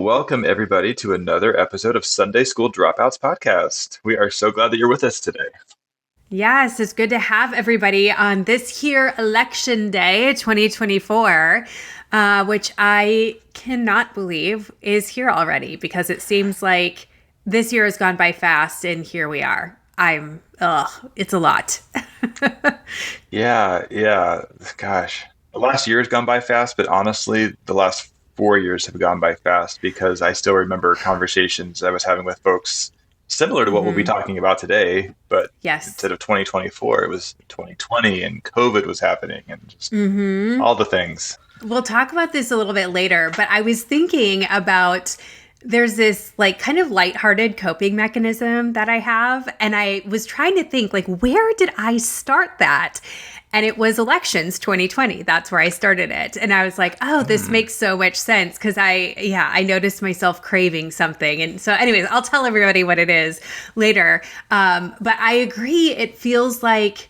Welcome, everybody, to another episode of Sunday School Dropouts podcast. We are so glad that you're with us today. Yes, it's good to have everybody on this here election day 2024, which I cannot believe is here already because it seems like this year has gone by fast and here we are. It's a lot. Yeah. Gosh, the last year has gone by fast, but honestly, the last 4 years have gone by fast because I still remember conversations I was having with folks similar to what we'll be talking about today, but Yes. instead of 2024, it was 2020 and COVID was happening and just all the things. We'll talk about this a little bit later, but I was thinking about there's this like kind of lighthearted coping mechanism that I have. And I was trying to think like, where did I start that? And it was elections 2020. That's where I started it. And I was like, oh, this makes so much sense because I noticed myself craving something. And so anyways, I'll tell everybody what it is later. But I agree. It feels like,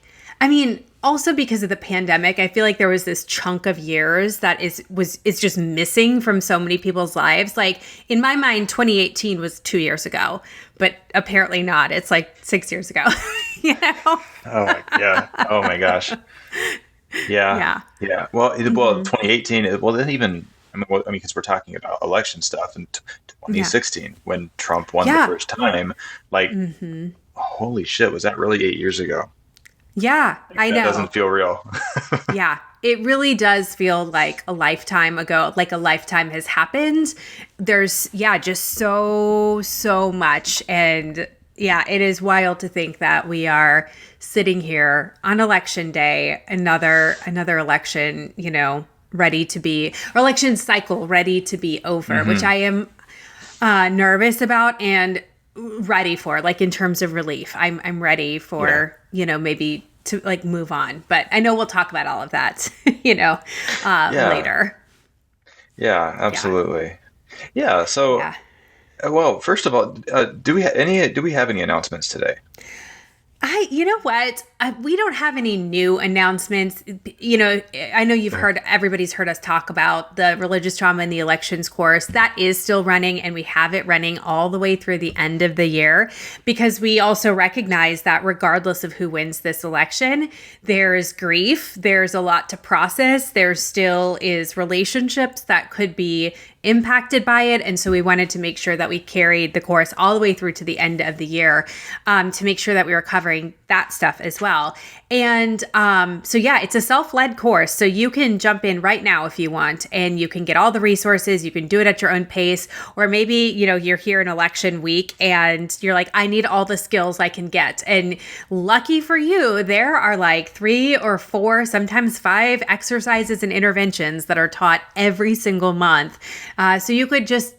also because of the pandemic, I feel like there was this chunk of years that is just missing from so many people's lives. Like in my mind, 2018 was 2 years ago, but apparently not. It's like 6 years ago. You know? Oh my gosh. Yeah. Well, 2018. Because we're talking about election stuff in 2016 when Trump won the first time. Like, holy shit, was that really 8 years ago? Yeah, I know. That doesn't feel real. Yeah, it really does feel like a lifetime ago, like a lifetime has happened. There's, just so much. And yeah, it is wild to think that we are sitting here on election day, another election, ready to be, or election cycle ready to be over, which I am nervous about and ready for, like in terms of relief. I'm ready for, maybe to like move on, but I know we'll talk about all of that, later. Yeah, absolutely. Yeah. So, well, first of all, do we have any announcements today? You know what? We don't have any new announcements. I know everybody's heard us talk about the religious trauma in the elections course. That is still running, and we have it running all the way through the end of the year because we also recognize that regardless of who wins this election, there's grief, there's a lot to process. There still is relationships that could be impacted by it. And so we wanted to make sure that we carried the course all the way through to the end of the year to make sure that we were covering that stuff as well. And it's a self-led course. So you can jump in right now if you want, and you can get all the resources. You can do it at your own pace. Or maybe, you're here in election week and you're like, I need all the skills I can get. And lucky for you, there are like 3 or 4, sometimes 5 exercises and interventions that are taught every single month. So you could just,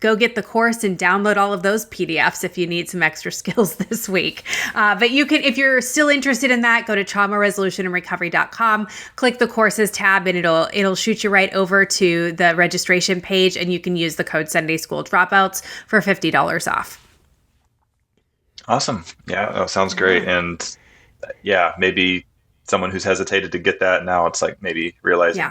go get the course and download all of those PDFs if you need some extra skills this week. But you can, if you're still interested in that, go to traumaresolutionandrecovery.com, click the courses tab, and it'll shoot you right over to the registration page, and you can use the code Sunday School Dropouts for $50 off. Awesome. Yeah, that sounds great. And maybe someone who's hesitated to get that now, it's like maybe realizing,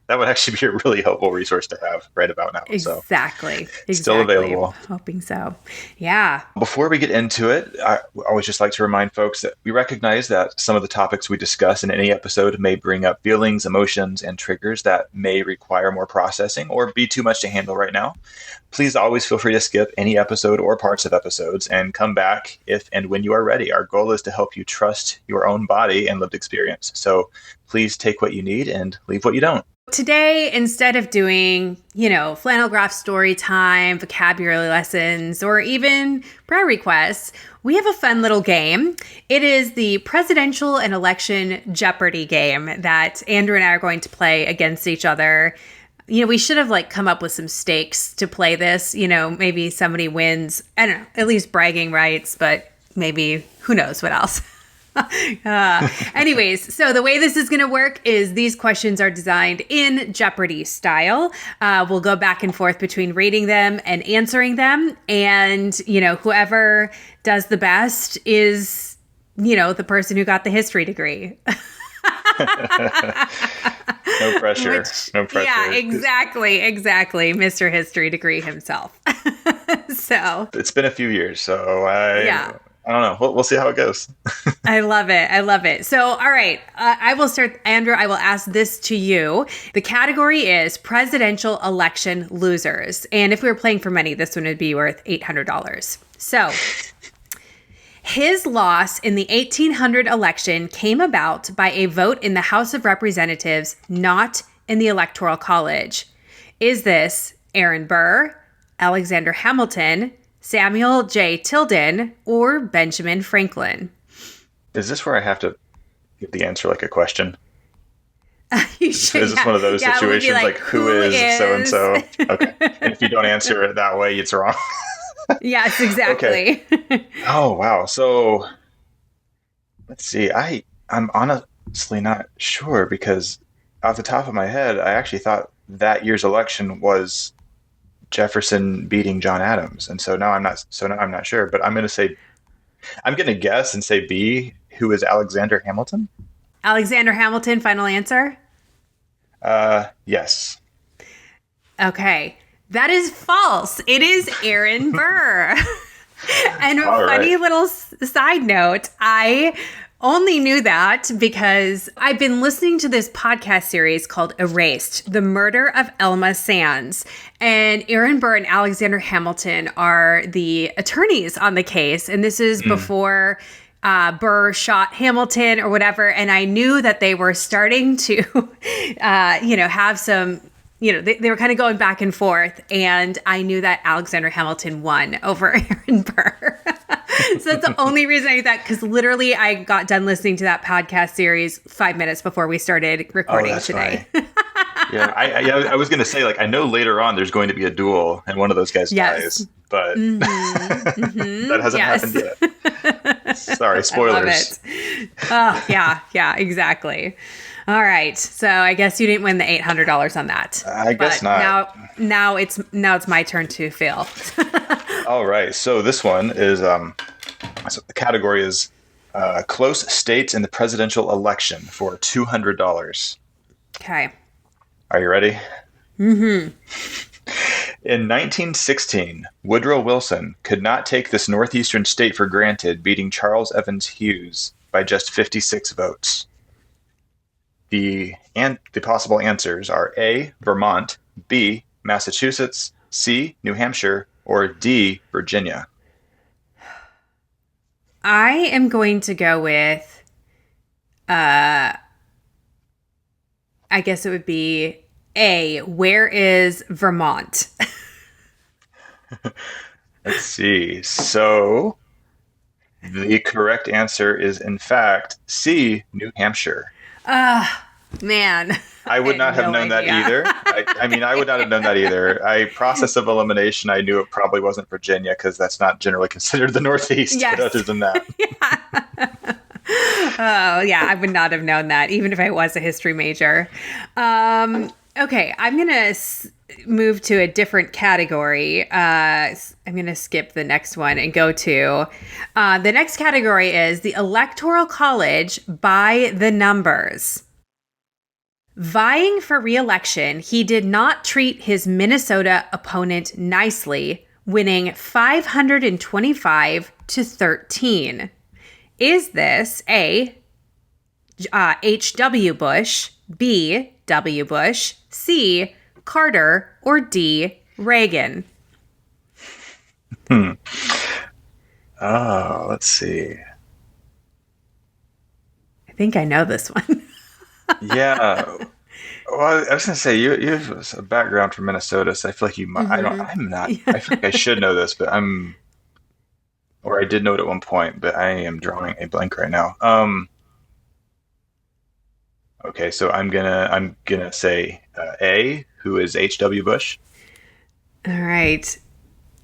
that would actually be a really helpful resource to have right about now. Exactly. So still available. I'm hoping so. Yeah. Before we get into it, I always just like to remind folks that we recognize that some of the topics we discuss in any episode may bring up feelings, emotions, and triggers that may require more processing or be too much to handle right now. Please always feel free to skip any episode or parts of episodes and come back if and when you are ready. Our goal is to help you trust your own body and lived experience. So please take what you need and leave what you don't. Today, instead of doing, flannel graph story time, vocabulary lessons, or even prayer requests, we have a fun little game. It is the Presidential and Election Jeopardy game that Andrew and I are going to play against each other. We should have come up with some stakes to play this. Maybe somebody wins, I don't know, at least bragging rights, but maybe who knows what else. Anyways, so the way this is going to work is these questions are designed in Jeopardy style. We'll go back and forth between reading them and answering them. And, whoever does the best is, the person who got the history degree. No pressure. No pressure. Yeah, exactly. Mr. History degree himself. So it's been a few years, so yeah. I don't know. We'll see how it goes. I love it. So, all right. I will start, Andrew. I will ask this to you. The category is presidential election losers. And if we were playing for money, this one would be worth $800. So, his loss in the 1800 election came about by a vote in the House of Representatives, not in the Electoral College. Is this Aaron Burr, Alexander Hamilton, Samuel J. Tilden, or Benjamin Franklin? Is this where I have to give the answer like a question? Is this one of those situations like who is so-and-so? Okay. And if you don't answer it that way, it's wrong. Yes, exactly. Okay. Oh, wow. So let's see. I'm honestly not sure because off the top of my head, I actually thought that year's election was Jefferson beating John Adams. And so now I'm not sure, but I'm going to guess and say B, who is Alexander Hamilton? Alexander Hamilton, final answer? Yes. Okay. That is false. It is Aaron Burr. And a funny little side note, I only knew that because I've been listening to this podcast series called Erased, The Murder of Elma Sands. And Aaron Burr and Alexander Hamilton are the attorneys on the case. And this is before Burr shot Hamilton or whatever. And I knew that they were starting to, have some, they were kind of going back and forth. And I knew that Alexander Hamilton won over Aaron Burr. So that's the only reason I knew that, because literally I got done listening to that podcast series 5 minutes before we started recording today. Yeah, I was going to say, I know later on there's going to be a duel and one of those guys dies, but that hasn't happened yet. Sorry, spoilers. I love it. Oh, yeah, exactly. All right, so I guess you didn't win the $800 on that. I guess not. Now it's my turn to fail. All right, so this one is so the category is close states in the presidential election for $200. Okay. Are you ready? Mm-hmm. In 1916, Woodrow Wilson could not take this northeastern state for granted, beating Charles Evans Hughes by just 56 votes. The possible answers are A, Vermont, B, Massachusetts, C, New Hampshire, or D, Virginia. I am going to go with, I guess it would be A, where is Vermont? Let's see. So the correct answer is, in fact, C, New Hampshire. Man. I would not have known that either. I would not have known that either. Process of elimination, I knew it probably wasn't Virginia because that's not generally considered the Northeast. Yes. But other than that. Yeah. Oh, yeah, I would not have known that, even if I was a history major. Okay, I'm going to move to a different category. I'm going to skip the next one and go to the next category is the Electoral College by the numbers. Vying for re-election, he did not treat his Minnesota opponent nicely, winning 525 to 13. Is this A, H.W. Bush, B, W. Bush, C, Carter, or D, Reagan? Oh, let's see. I think I know this one. Yeah. Well, I was going to say, you have a background from Minnesota, so I feel like you might. I feel like I should know this, but or I did know it at one point, but I am drawing a blank right now. Okay, so I'm gonna say A, who is H.W. Bush. All right.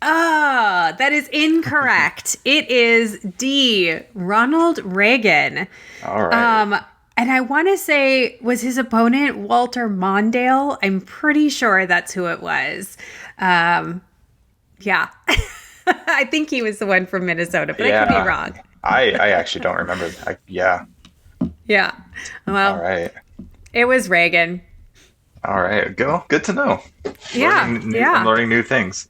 Oh, that is incorrect. It is D, Ronald Reagan. All right. And I want to say, was his opponent Walter Mondale? I'm pretty sure that's who it was. Yeah. I think he was the one from Minnesota, but I could be wrong. I actually don't remember. Yeah. Yeah. Well, all right. It was Reagan. All right, go. Good to know. Yeah, I'm yeah. learning new things.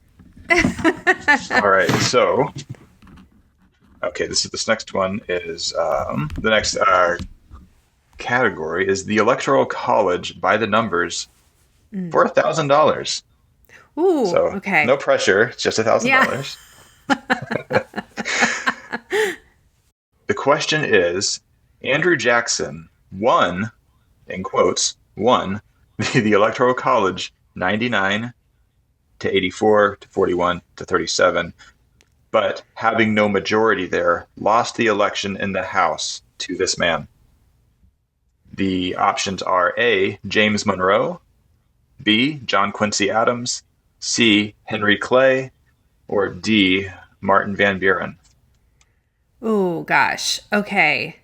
All right, so okay, this next one is the next category is the Electoral College by the numbers for $1,000. Ooh, So okay. no pressure. It's just Yeah. $1,000. The question is: Andrew Jackson won, in quotes, won the Electoral College 99 to 84 to 41 to 37, but having no majority there, lost the election in the House to this man. The options are A, James Monroe, B, John Quincy Adams, C, Henry Clay, or D, Martin Van Buren. Ooh, gosh. Okay.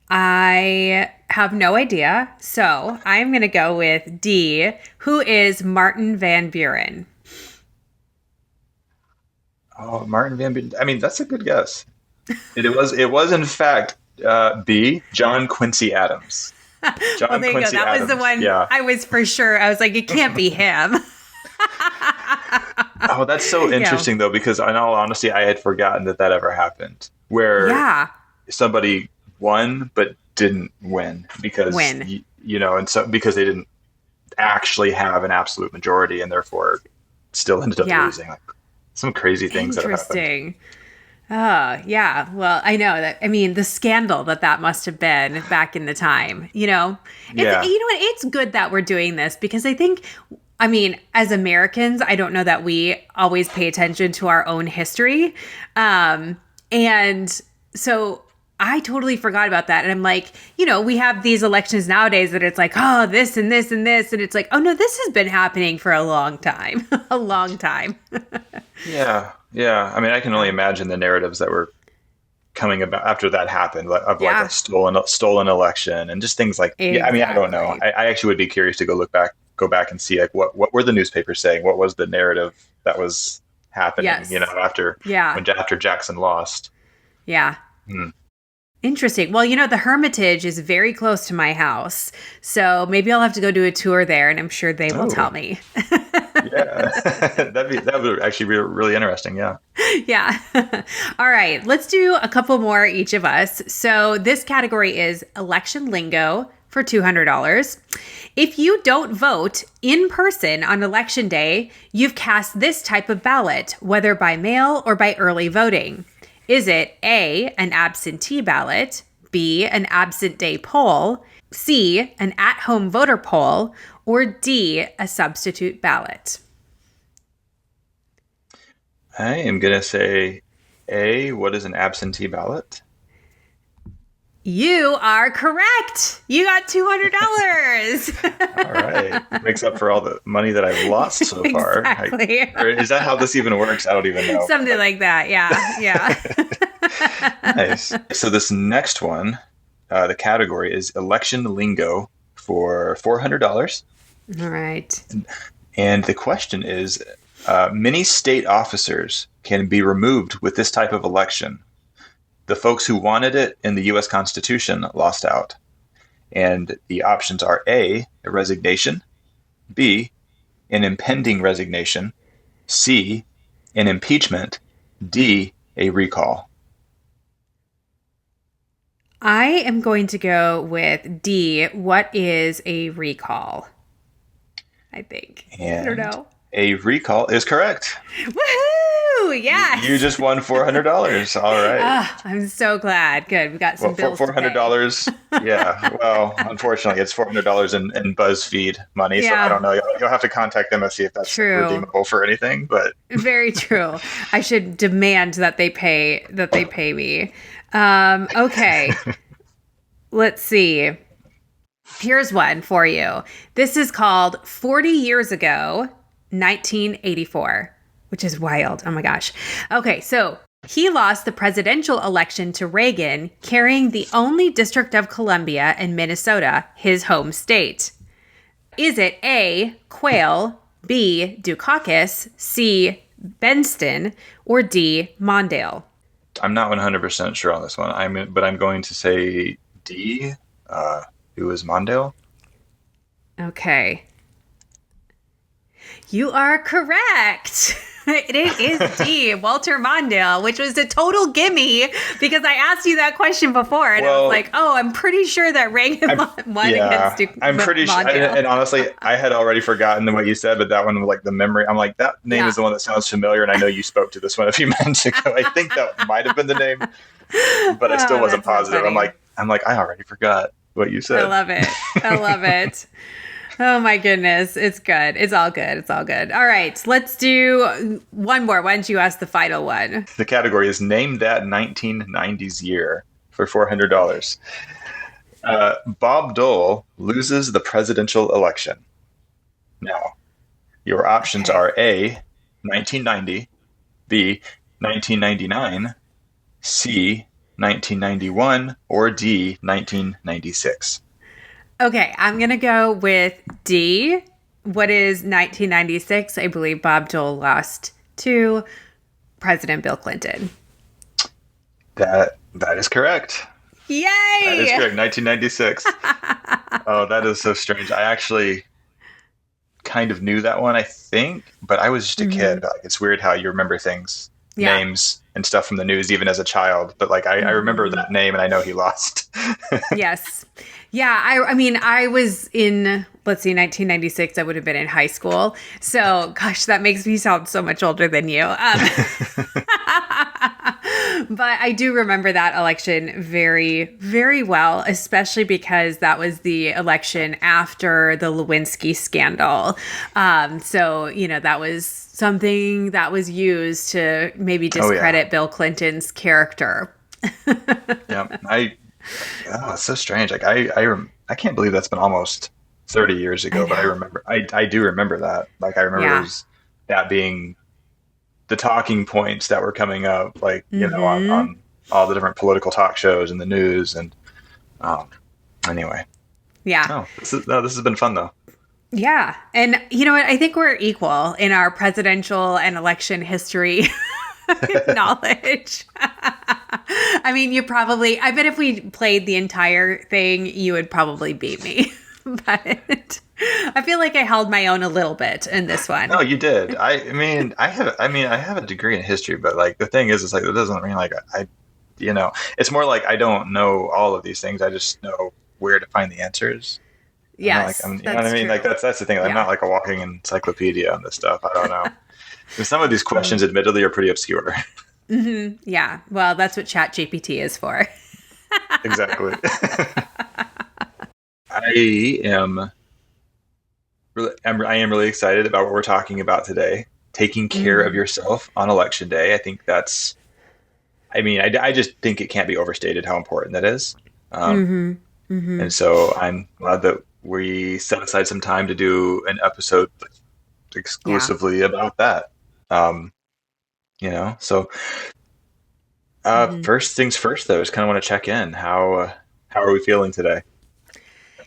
I have no idea. So I'm going to go with D, who is Martin Van Buren. Oh, Martin Van Buren. I mean, that's a good guess. It was in fact B, John Quincy Adams. Well, John there you go. Quincy That was the Adams. one Yeah. I was for sure. I was like, it can't be him. Oh, that's so Yeah. interesting though, because in all honesty, I had forgotten that ever happened, where Yeah. somebody won but didn't win because Win. and so because they didn't actually have an absolute majority and therefore still ended up Yeah. losing. Like some crazy things that have happened. Interesting. Oh, yeah. Well, I know that. I mean, the scandal that must have been back in the time, it's, Yeah, what? It's good that we're doing this because I think, I mean, as Americans, I don't know that we always pay attention to our own history. And so I totally forgot about that. And I'm like, we have these elections nowadays that it's like, oh, this and this and this. And it's like, oh, no, this has been happening for a long time, a long time. yeah. I mean, I can only imagine the narratives that were coming about after that happened, of like a Yeah, stolen election and just things like. Yeah, I mean, I don't know. exactly. I actually would be curious to go back and see like what were the newspapers saying? What was the narrative that was happening? Yes. After Yeah. after Jackson lost. Yeah. Hmm. Interesting. Well, the Hermitage is very close to my house. So maybe I'll have to go do a tour there and I'm sure they will tell Oh, me. yeah. That would actually be really interesting. Yeah. Yeah. All right. Let's do a couple more each of us. So this category is election lingo for $200. If you don't vote in person on election day, you've cast this type of ballot, whether by mail or by early voting. Is it A, an absentee ballot, B, an absent day poll, C, an at-home voter poll, or D, a substitute ballot? I am gonna say A. What is an absentee ballot? You are correct. You got All $200. right. Makes up for all the money that I've lost so far. Exactly. Or is that how this even works? I don't even know. Something like that. Yeah. Yeah. Nice. So this next one, the category is election lingo for $400. All right. And the question is, many state officers can be removed with this type of election. The folks who wanted it in the U.S. Constitution lost out. And the options are A, a resignation, B, an impending resignation, C, an impeachment, D, a recall. I am going to go with D. What is a recall? I think. I don't And know. a recall is correct. Woohoo! You Yes. just won $400. All right. Ah, I'm so glad. Good. We got some Well, bills to pay. $400. Yeah. Well, unfortunately, it's $400 in BuzzFeed money. So I Yeah. don't know. You'll have to contact them and see if that's True. redeemable for anything. But Very true. I should demand that they pay me. Okay. Let's see. Here's one for you. This is called 40 Years Ago, 1984, which is wild. Oh my gosh. Okay, so he lost the presidential election to Reagan, carrying the only District of Columbia in Minnesota, his home state. Is it A, Quail, B, Dukakis, C, Benston, or D, Mondale? I'm not 100% sure on this one. But I'm going to say D. Who is Mondale? Okay. You are correct. It is D, Walter Mondale, which was a total gimme because I asked you that question before, and I was Well, like, "Oh, I'm pretty sure that Reagan won against yeah, I'm pretty sure. Mondale." And honestly, I had already forgotten what you said, but that one, like the memory, I'm like, that name is Yeah. the one that sounds familiar. And I know you spoke to this one a few minutes ago. I think that might have been the name, but I still Oh, wasn't that's so positive. funny. I'm like, I already forgot what you I said. love it. I love it. Oh my goodness. It's good. It's all good. It's all good. All right. Let's do one more. Why don't you ask the final one? The category is Name That 1990s Year for $400. Bob Dole loses the presidential election. Now, your options Okay. are A, 1990, B, 1999, C, 1991, or D, 1996. Okay. I'm going to go with D. What is 1996? I believe Bob Dole lost to President Bill Clinton. That is correct. That is Yay! correct. 1996. Oh, that is so strange. I actually kind of knew that one, I think, but I was just a kid. Like, it's weird how you remember things, Yeah. names and stuff from the news, even as a child. But like, I remember that name, and I know he lost. Yes. Yeah. I mean, I was in, let's see, 1996. I would have been in high school. So, gosh, that makes me sound so much older than you. But I do remember that election very, very well, especially because that was the election after the Lewinsky scandal. So, that was something that was used to maybe Oh yeah, discredit Bill Clinton's character. yeah. Oh, it's so strange. Like I can't believe that's been almost 30 years I ago. But I know. remember, I do remember that. Like I remember Yeah. those that being the talking points that were coming up, like on all the different political talk shows and the news. And um, anyway, Yeah. no, this has been fun though. Yeah. And you know what? I think we're equal in our presidential and election history knowledge. I mean, I bet if we played the entire thing, you would probably beat me. But I feel like I held my own a little bit in this No, one. you did. I have a degree in history, but like the thing is like it doesn't mean like it's more like I don't know all of these things. I just know where to find the answers. Yes, You know what I that's mean? Like true. that's the thing. I'm Yeah. not like a walking encyclopedia on this stuff. I don't know. And some of these questions, admittedly, are pretty obscure. Yeah. Well, that's what Chat GPT is for. Exactly. I am I am really excited about what we're talking about today. Taking care of yourself on election day. I think that's. I mean, I just think it can't be overstated how important that is. And so I'm glad that we set aside some time to do an episode Yeah. exclusively about that. Um, so first things first, though, just kind of want to check in. How are we feeling today?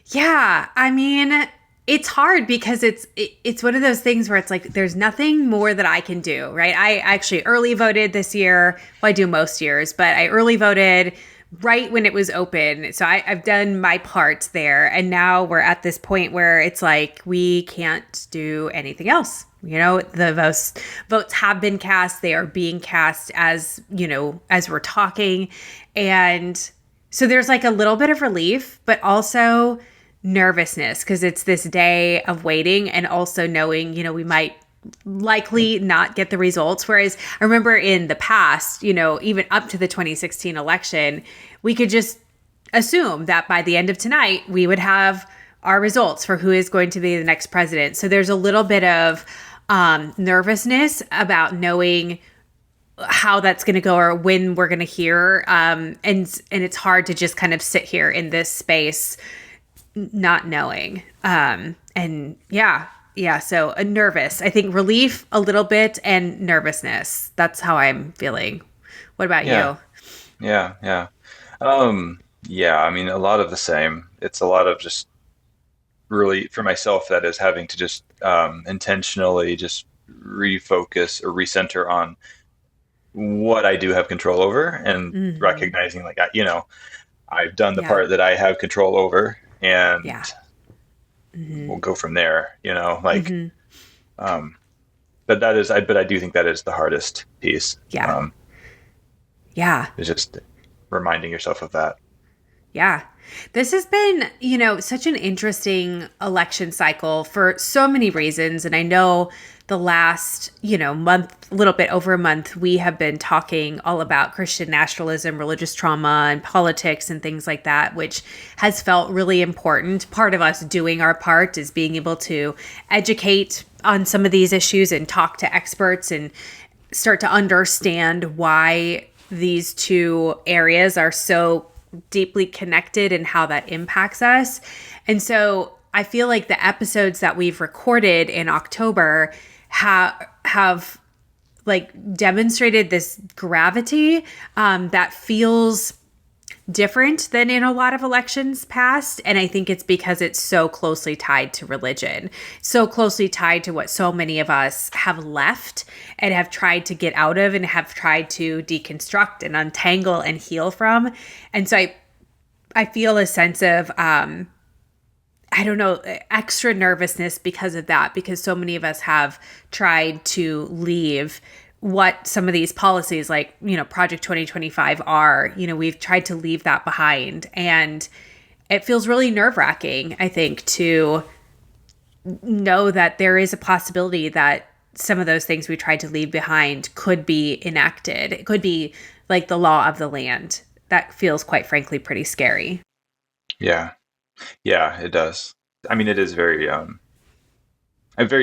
Yeah, I mean, it's hard because it's one of those things where it's like there's nothing more that I can do, right? I actually early voted this year. Well, I do most years, but I early voted right when it was open. So I've done my part there, and now we're at this point where it's like we can't do anything else. The votes have been cast. They are being cast as we're talking, and so there's like a little bit of relief, but also nervousness because it's this day of waiting and also knowing, we might likely not get the results. Whereas I remember in the past, even up to the 2016 election, we could just assume that by the end of tonight, we would have our results for who is going to be the next president. So there's a little bit of nervousness about knowing how that's going to go or when we're going to hear. And it's hard to just kind of sit here in this space not knowing. And yeah. So nervous. I think relief a little bit and nervousness. That's how I'm feeling. What about Yeah, you? yeah. Yeah, I mean, a lot of the same. It's a lot of just really, for myself, that is having to just intentionally just refocus or recenter on what I do have control over and recognizing I've done the Yeah. part that I have control over and Yeah. we'll go from there, like, um, but but I do think that is the hardest piece. Yeah. Yeah. Is just reminding yourself of that. Yeah. This has been, such an interesting election cycle for so many reasons. And I know the last, month, a little bit over a month, we have been talking all about Christian nationalism, religious trauma, and politics and things like that, which has felt really important. Part of us doing our part is being able to educate on some of these issues and talk to experts and start to understand why these two areas are so deeply connected and how that impacts us. And so I feel like the episodes that we've recorded in October have like demonstrated this gravity that feels different than in a lot of elections past. And I think it's because it's so closely tied to religion, so closely tied to what so many of us have left and have tried to get out of and have tried to deconstruct and untangle and heal from. And so I feel a sense of, I don't know, extra nervousness because of that, because so many of us have tried to leave what some of these policies like, Project 2025 are. We've tried to leave that behind. And it feels really nerve-wracking, I think, to know that there is a possibility that some of those things we tried to leave behind could be enacted. It could be like the law of the land. That feels, quite frankly, pretty scary. Yeah. Yeah, it does. I mean, it is very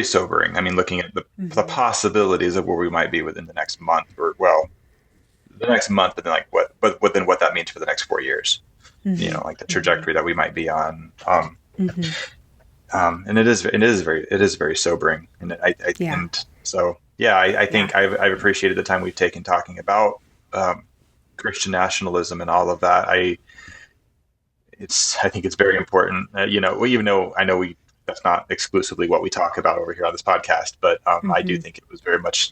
sobering. I mean, looking at the possibilities of where we might be within the next month, or the next month, but then like what that means for the next 4 years. Like the trajectory that we might be on. And it is very sobering. And and so I think I've appreciated the time we've taken talking about Christian nationalism and all of that. I think it's very important. Even though I know that's not exclusively what we talk about over here on this podcast, but I do think it was very much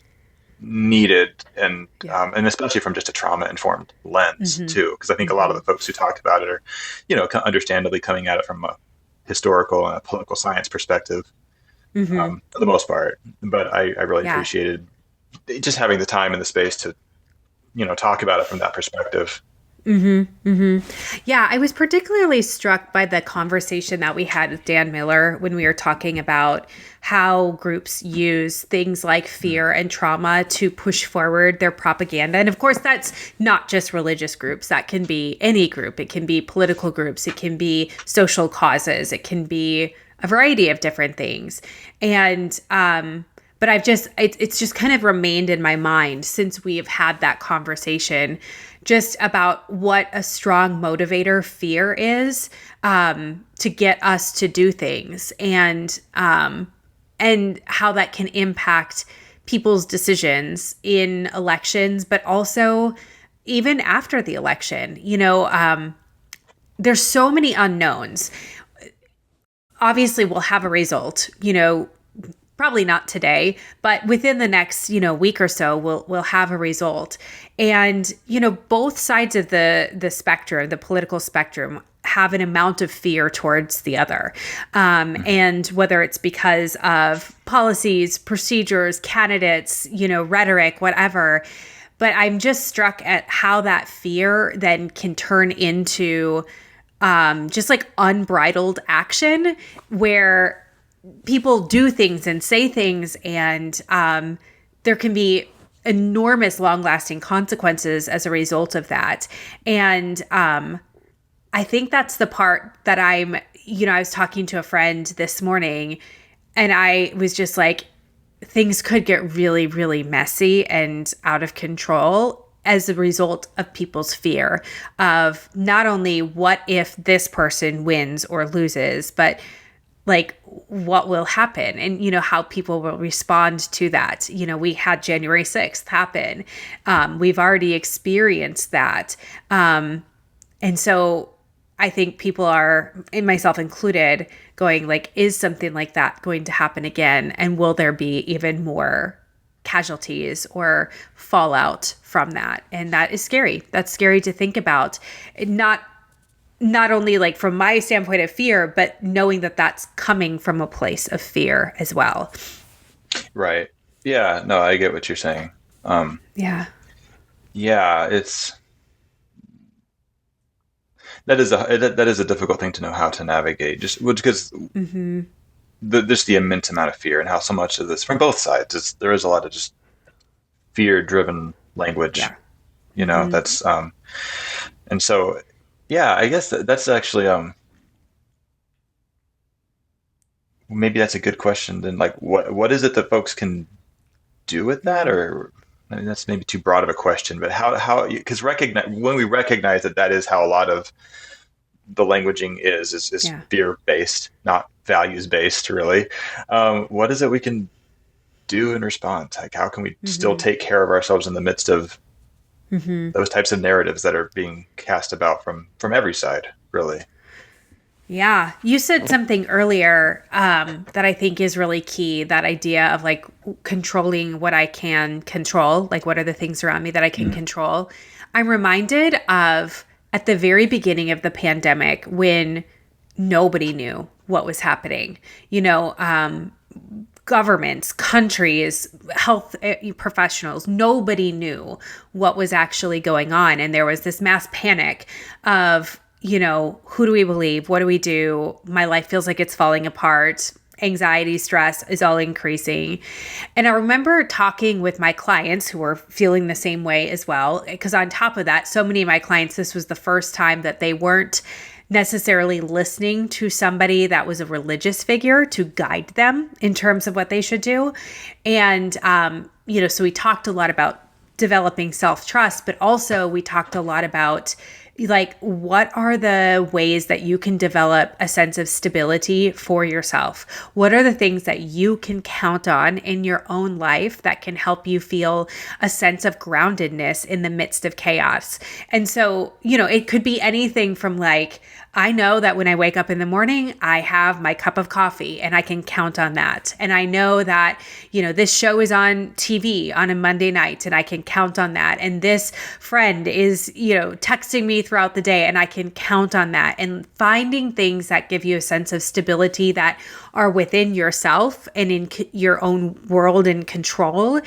needed, and especially from just a trauma-informed lens too, because I think a lot of the folks who talked about it are, understandably coming at it from a historical and a political science perspective, for the most part. But I really appreciated just having the time and the space to, talk about it from that perspective. Yeah, I was particularly struck by the conversation that we had with Dan Miller when we were talking about how groups use things like fear and trauma to push forward their propaganda. And of course, that's not just religious groups. That can be any group. It can be political groups. It can be social causes. It can be a variety of different things. And, but it's just kind of remained in my mind since we have had that conversation just about what a strong motivator fear is to get us to do things, and how that can impact people's decisions in elections, but also even after the election. There's so many unknowns. Obviously, we'll have a result, probably not today, but within the next, week or so, we'll have a result. And, both sides of the spectrum, the political spectrum, have an amount of fear towards the other. And whether it's because of policies, procedures, candidates, rhetoric, whatever. But I'm just struck at how that fear then can turn into just like unbridled action, where people do things and say things, and there can be enormous long-lasting consequences as a result of that. And I think that's the part that I was talking to a friend this morning, and I was just like, things could get really, really messy and out of control as a result of people's fear of not only what if this person wins or loses, but like what will happen, and, how people will respond to that. We had January 6th happen. We've already experienced that. And so I think people are, and myself included, going like, is something like that going to happen again? And will there be even more casualties or fallout from that? And that is scary. That's scary to think about. not only like from my standpoint of fear, but knowing that that's coming from a place of fear as well. Right. Yeah. No, I get what you're saying. Um, Yeah. yeah, it's that is a difficult thing to know how to navigate. Just because Mm-hmm. just the immense amount of fear and how so much of this from both sides. There is a lot of just fear-driven language. Yeah. You know, Mm-hmm. that's and so yeah, I guess that's actually maybe that's a good question. Then, like, what is it that folks can do with that? Mm-hmm. Or I mean, that's maybe too broad of a question. But how because recognize when we recognize that is how a lot of the languaging is Yeah. fear based, not values based, really. What is it we can do in response? Like, how can we still Mm-hmm. take care of ourselves in the midst of Mm-hmm. those types of narratives that are being cast about from every side, really? Yeah. You said something earlier that I think is really key, that idea of like controlling what I can control, like what are the things around me that I can Mm. control. I'm reminded of at the very beginning of the pandemic when nobody knew what was happening. Governments, countries, health professionals, nobody knew what was actually going on. And there was this mass panic of, who do we believe? What do we do? My life feels like it's falling apart. Anxiety, stress is all increasing. And I remember talking with my clients who were feeling the same way as well. Because on top of that, so many of my clients, this was the first time that they weren't necessarily listening to somebody that was a religious figure to guide them in terms of what they should do. And, so we talked a lot about developing self-trust, but also we talked a lot about like, what are the ways that you can develop a sense of stability for yourself? What are the things that you can count on in your own life that can help you feel a sense of groundedness in the midst of chaos? And so, it could be anything from like, I know that when I wake up in the morning, I have my cup of coffee and I can count on that. And I know that, this show is on TV on a Monday night and I can count on that. And this friend is, texting me throughout the day and I can count on that. And finding things that give you a sense of stability that are within yourself and in your own world and control.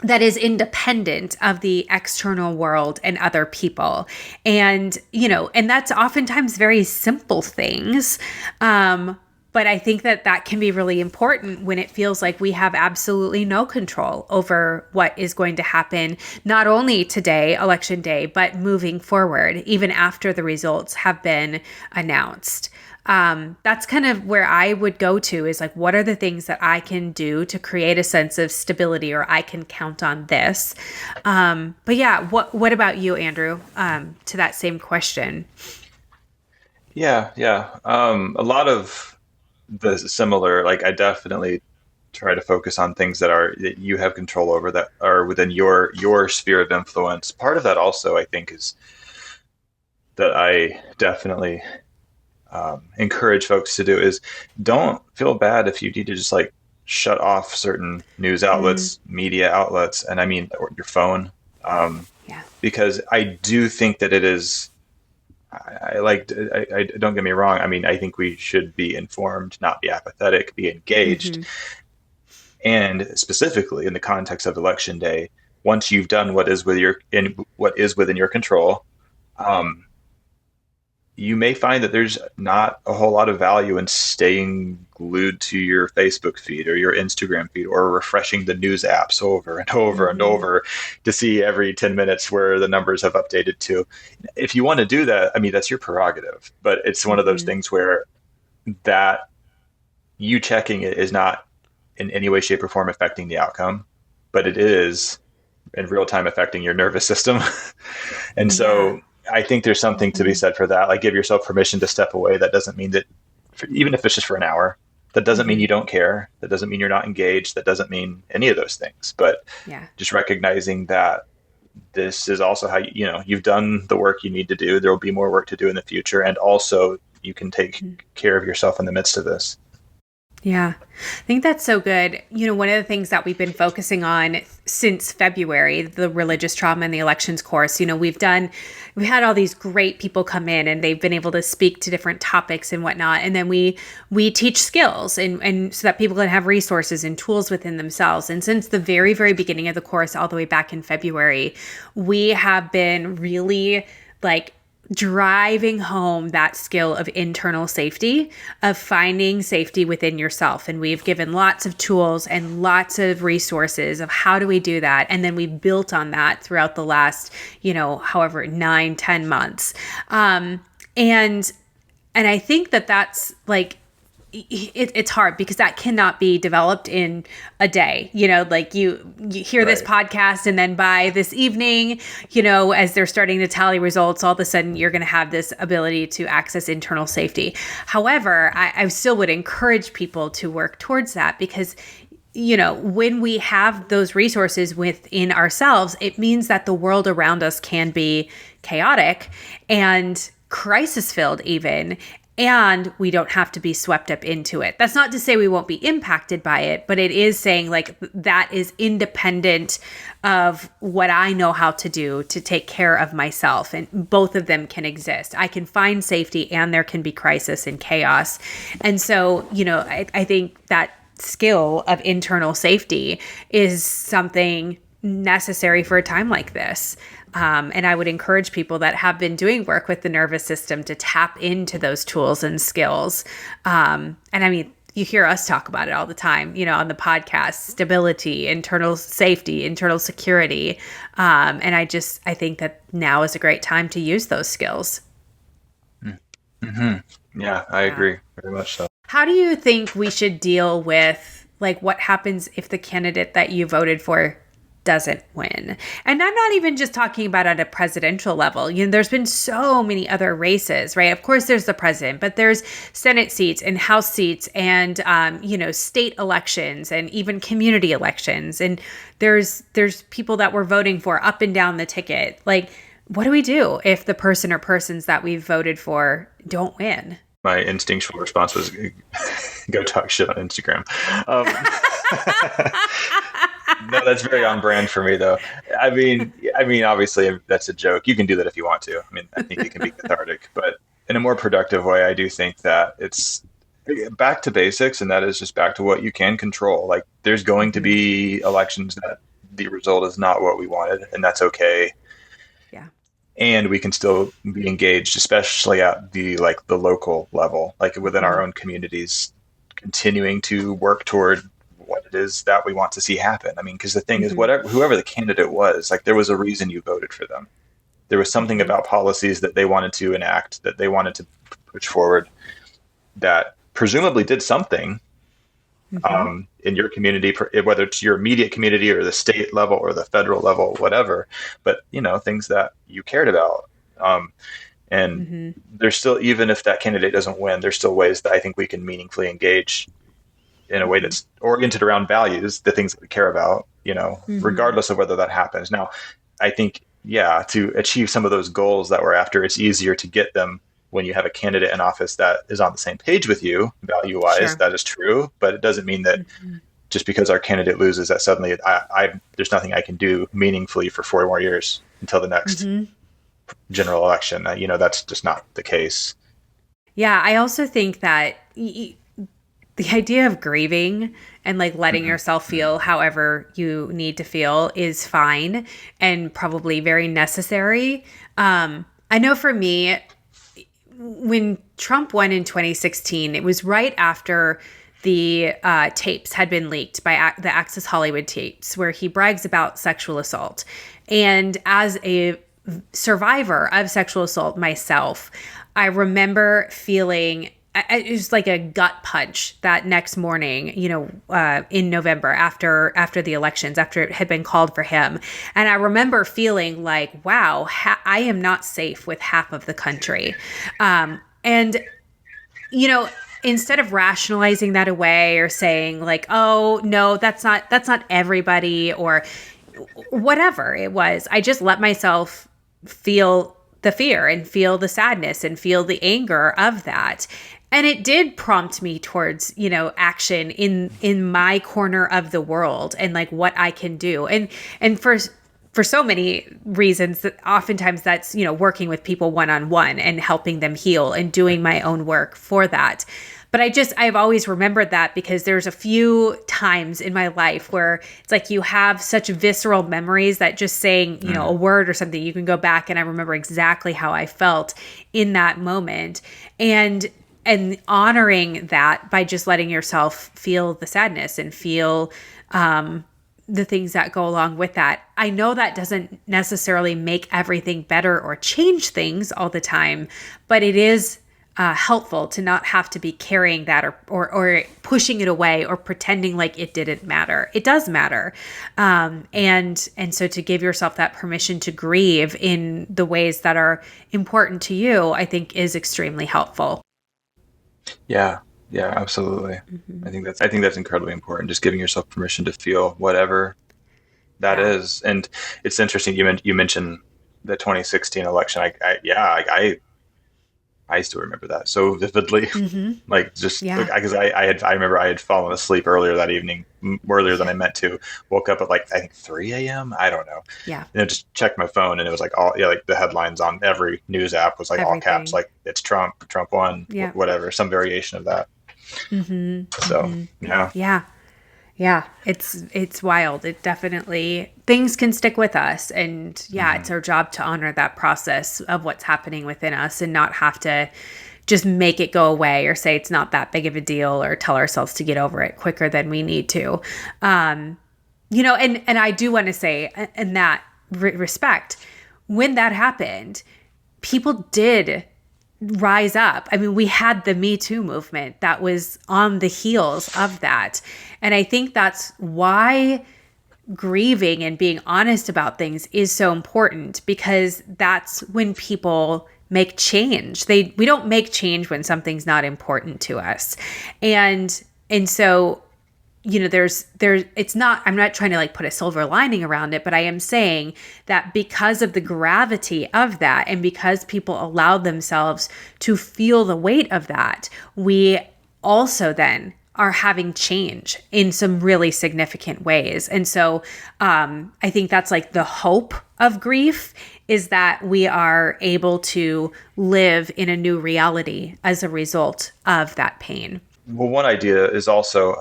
That is independent of the external world and other people. And, and that's oftentimes very simple things. But I think that can be really important when it feels like we have absolutely no control over what is going to happen, not only today, election day, but moving forward, even after the results have been announced. That's kind of where I would go to, is like, what are the things that I can do to create a sense of stability, or I can count on this. But yeah, what about you, Andrew? To that same question. Yeah, yeah. A lot of the similar, like, I definitely try to focus on things that you have control over, that are within your sphere of influence. Part of that also, I think, is that I definitely encourage folks to do is don't feel bad if you need to just like shut off certain news Mm, outlets, media outlets, and I mean, or your phone, yeah. because I do think that it is. I don't get me wrong. I mean, I think we should be informed, not be apathetic, be engaged, Mm-hmm. and specifically in the context of election day, once you've done what is within your control, um, you may find that there's not a whole lot of value in staying glued to your Facebook feed or your Instagram feed, or refreshing the news apps over and over and Mm-hmm. over to see every 10 minutes where the numbers have updated to. If you want to do that, I mean, that's your prerogative, but it's one of those Mm-hmm. things where that you checking it is not in any way, shape, or form affecting the outcome, but it is in real time affecting your nervous system. And Yeah. so I think there's something to be Mm-hmm. said for that. Like, give yourself permission to step away. That doesn't mean that, even if it's just for an hour, that doesn't mean Mm-hmm. you don't care. That doesn't mean you're not engaged. That doesn't mean any of those things. But Yeah. just recognizing that this is also how you've done the work you need to do. There will be more work to do in the future, and also you can take Mm-hmm. care of yourself in the midst of this. Yeah, I think that's so good. One of the things that we've been focusing on since February, the religious trauma and the elections course, we've had all these great people come in and they've been able to speak to different topics and whatnot. And then we teach skills and so that people can have resources and tools within themselves. And since the very, very beginning of the course, all the way back in February, we have been really like driving home that skill of internal safety, of finding safety within yourself. And we've given lots of tools and lots of resources of how do we do that. And then we built on that throughout the last, however, 9-10 months. And I think that that's like, it's hard because that cannot be developed in a day. Like you hear this podcast and then by this evening, as they're starting to tally results, all of a sudden you're going to have this ability to access internal safety. However, I still would encourage people to work towards that because when we have those resources within ourselves, it means that the world around us can be chaotic and crisis filled even. And we don't have to be swept up into it. That's not to say we won't be impacted by it, but it is saying like that is independent of what I know how to do to take care of myself. And both of them can exist. I can find safety and there can be crisis and chaos. And so, I think that skill of internal safety is something necessary for a time like this. And I would encourage people that have been doing work with the nervous system to tap into those tools and skills. And I mean, you hear us talk about it all the time, on the podcast, stability, internal safety, internal security. And I think that now is a great time to use those skills. Mm-hmm. Yeah, I agree very much so. How do you think we should deal with like what happens if the candidate that you voted for doesn't win? And I'm not even just talking about at a presidential level. There's been so many other races, right? Of course, there's the president, but there's Senate seats and House seats and, state elections and even community elections. And there's people that we're voting for up and down the ticket. Like, what do we do if the person or persons that we've voted for don't win? My instinctual response was go talk shit on Instagram. No, that's very on brand for me, though. I mean, obviously, that's a joke. You can do that if you want to. I mean, I think it can be cathartic, but in a more productive way, I do think that it's back to basics, and that is just back to what you can control. Like, there's going to be elections that the result is not what we wanted, and that's okay. Yeah. And we can still be engaged, especially at the local level, like within our own communities, continuing to work toward what it is that we want to see happen. I mean, because the thing is, whoever the candidate was, like, there was a reason you voted for them. There was something about policies that they wanted to enact, that they wanted to push forward, that presumably did something in your community, whether it's your immediate community or the state level or the federal level, whatever. But things that you cared about. And there's still, even if that candidate doesn't win, there's still ways that I think we can meaningfully engage in a way that's oriented around values, the things that we care about, regardless of whether that happens. Now, I think, to achieve some of those goals that we're after, it's easier to get them when you have a candidate in office that is on the same page with you, value-wise. Sure. That is true, but it doesn't mean that just because our candidate loses, that suddenly there's nothing I can do meaningfully for 4 more years until the next general election. That's just not the case. Yeah, I also think that the idea of grieving and like letting yourself feel however you need to feel is fine and probably very necessary. I know for me, when Trump won in 2016, it was right after the tapes had been leaked by the Access Hollywood tapes where he brags about sexual assault. And as a survivor of sexual assault myself, I remember feeling it was like a gut punch that next morning, in November after the elections, after it had been called for him. And I remember feeling like, wow, I am not safe with half of the country. Instead of rationalizing that away or saying like, oh, no, that's not everybody or whatever it was, I just let myself feel the fear and feel the sadness and feel the anger of that. And it did prompt me towards, action in my corner of the world and like what I can do. And for so many reasons, that oftentimes that's, working with people one-on-one and helping them heal and doing my own work for that. But I've always remembered that, because there's a few times in my life where it's like you have such visceral memories that just saying, a word or something, you can go back and I remember exactly how I felt in that moment. And honoring that by just letting yourself feel the sadness and feel the things that go along with that. I know that doesn't necessarily make everything better or change things all the time, but it is helpful to not have to be carrying that or pushing it away or pretending like it didn't matter. It does matter. And so to give yourself that permission to grieve in the ways that are important to you, I think is extremely helpful. Yeah, yeah, absolutely. I think that's incredibly important. Just giving yourself permission to feel whatever that Yeah. is. And it's interesting. You mentioned the 2016 election. I still remember that so vividly. Mm-hmm. Like just Yeah. because I remember I had fallen asleep earlier that evening, earlier than I meant to. Woke up at like I think 3 a.m. I don't know. Yeah. And I just checked my phone and it was like all like the headlines on every news app was like all caps, Everything. like it's Trump won, Yeah. whatever, some variation of that. Mm-hmm. So Mm-hmm. yeah. Yeah. Yeah, it's wild. It definitely, things can stick with us, and yeah, Mm-hmm. it's our job to honor that process of what's happening within us and not have to just make it go away or say it's not that big of a deal or tell ourselves to get over it quicker than we need to. And I do want to say in that respect, when that happened, people did rise up. I mean, we had the Me Too movement that was on the heels of that. And I think that's why grieving and being honest about things is so important, because that's when people make change. We don't make change when something's not important to us. And so it's not, I'm not trying to like put a silver lining around it, but I am saying that because of the gravity of that and because people allowed themselves to feel the weight of that, we also then are having change in some really significant ways. And so I think that's like the hope of grief, is that we are able to live in a new reality as a result of that pain. Well, one idea is also